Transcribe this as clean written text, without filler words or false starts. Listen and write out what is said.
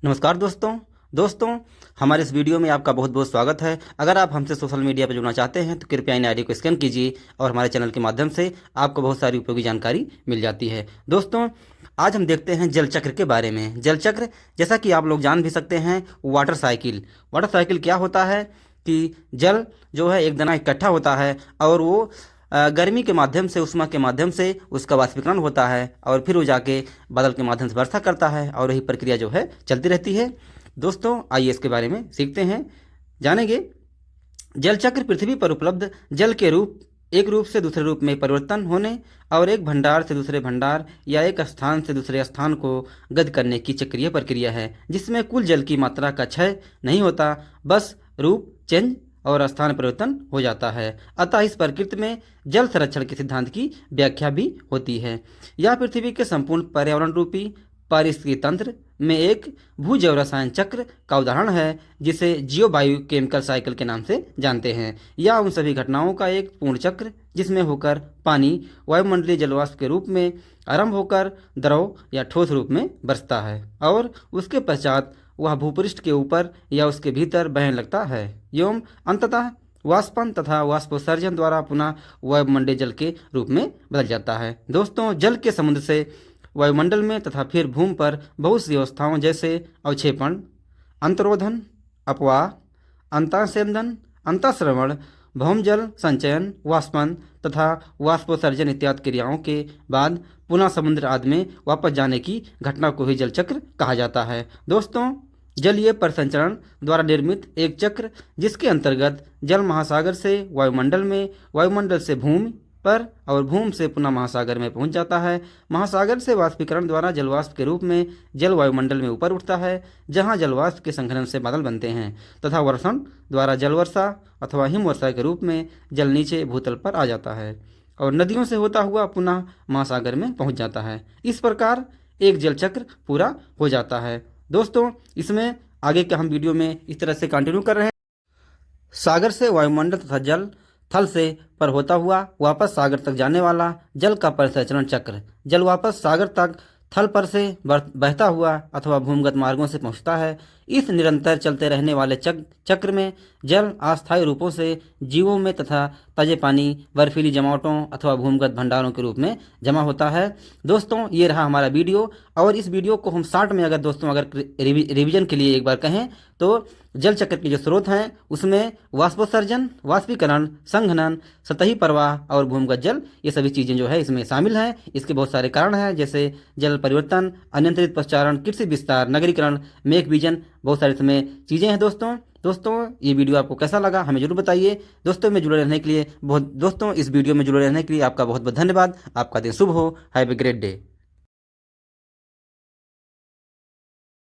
नमस्कार दोस्तों हमारे इस वीडियो में आपका बहुत बहुत स्वागत है। अगर आप हमसे सोशल मीडिया पर जुड़ना चाहते हैं तो कृपया इन आईडी को स्कैन कीजिए और हमारे चैनल के माध्यम से आपको बहुत सारी उपयोगी जानकारी मिल जाती है। दोस्तों, आज हम देखते हैं जल चक्र के बारे में। जल चक्र, जैसा कि आप लोग जान भी सकते हैं, वाटर साइकिल। वाटर साइकिल क्या होता है कि जल जो है एक दाना इकट्ठा होता है और वो गर्मी के माध्यम से, उष्मा के माध्यम से उसका वाष्पीकरण होता है और फिर वो जाके बादल के माध्यम से वर्षा करता है और यही प्रक्रिया जो है चलती रहती है। दोस्तों, आइए इसके बारे में सीखते हैं, जानेंगे। जल चक्र पृथ्वी पर उपलब्ध जल के रूप एक रूप से दूसरे रूप में परिवर्तन होने और एक भंडार से दूसरे भंडार या एक स्थान से दूसरे स्थान को गति करने की चक्रीय प्रक्रिया है, जिसमें कुल जल की मात्रा का क्षय नहीं होता, बस रूप चेंज और स्थान परिवर्तन हो जाता है। अतः इस प्रकृति में जल संरक्षण के सिद्धांत की व्याख्या भी होती है। यह पृथ्वी के संपूर्ण पर्यावरण रूपी पारिस्थितिकी तंत्र में एक भूजैव रसायन चक्र का उदाहरण है, जिसे जियो बायो केमिकल साइकिल के नाम से जानते हैं। यह उन सभी घटनाओं का एक पूर्ण चक्र जिसमें होकर पानी वायुमंडलीय जलवाष्प के रूप में आरंभ होकर द्रव या ठोस रूप में बरसता है और उसके पश्चात वह भूपृष्ठ के ऊपर या उसके भीतर बहने लगता है एवं अंततः वाष्पन तथा वाष्पोत्सर्जन द्वारा पुनः वायुमंडलीय जल के रूप में बदल जाता है। दोस्तों, जल के समुद्र से वायुमंडल में तथा फिर भूमि पर बहुत सी अवस्थाओं जैसे अवक्षेपण, अंतरोधन, अपवाह, अंतःसेंदन, अंतःश्रवण, भौमजल संचयन, वाष्पन तथा वाष्पोत्सर्जन इत्यादि क्रियाओं के बाद पुनः समुद्र आदि में वापस जाने की घटना को ही जल चक्र कहा जाता है। दोस्तों, जलीय परिसंचरण द्वारा निर्मित एक चक्र जिसके अंतर्गत जल महासागर से वायुमंडल में, वायुमंडल से भूमि पर और भूमि से पुनः महासागर में पहुंच जाता है। महासागर से वाष्पीकरण द्वारा जलवाष्प के रूप में जल वायुमंडल में ऊपर उठता है, जहां जलवाष्प के संघनन से बादल बनते हैं तथा वर्षण द्वारा जलवर्षा अथवा हिमवर्षा के रूप में जल नीचे भूतल पर आ जाता है और नदियों से होता हुआ पुनः महासागर में पहुंच जाता है। इस प्रकार एक जल चक्र पूरा हो जाता है। दोस्तों, इसमें आगे के हम वीडियो में इस तरह से कंटिन्यू कर रहे हैं। सागर से वायुमंडल तथा जल थल से पर होता हुआ वापस सागर तक जाने वाला जल का परिसंचरण चक्र। जल वापस सागर तक थल पर से बहता हुआ अथवा भूमिगत मार्गों से पहुंचता है। इस निरंतर चलते रहने वाले चक्र में जल अस्थायी रूपों से जीवों में तथा ताजे पानी, बर्फीली जमावटों अथवा भूमिगत भंडारों के रूप में जमा होता है। दोस्तों, ये रहा हमारा वीडियो और इस वीडियो को हम शॉर्ट में अगर रिवीजन के लिए एक बार कहें तो जल चक्र के जो स्रोत हैं उसमें वाष्पोत्सर्जन, वाष्पीकरण, संघनन, सतही प्रवाह और भूमिगत जल, ये सभी चीज़ें जो है इसमें शामिल हैं। इसके बहुत सारे कारण हैं, जैसे जल परिवर्तन, अनियंत्रित पशुचारण, कृषि विस्तार, नगरीकरण, मेघ बीजन, बहुत सारे इसमें चीज़ें हैं। दोस्तों, ये वीडियो आपको कैसा लगा हमें जरूर बताइए। दोस्तों, इस वीडियो में जुड़े रहने के लिए आपका बहुत बहुत धन्यवाद। आपका दिन शुभ हो। Have a great day.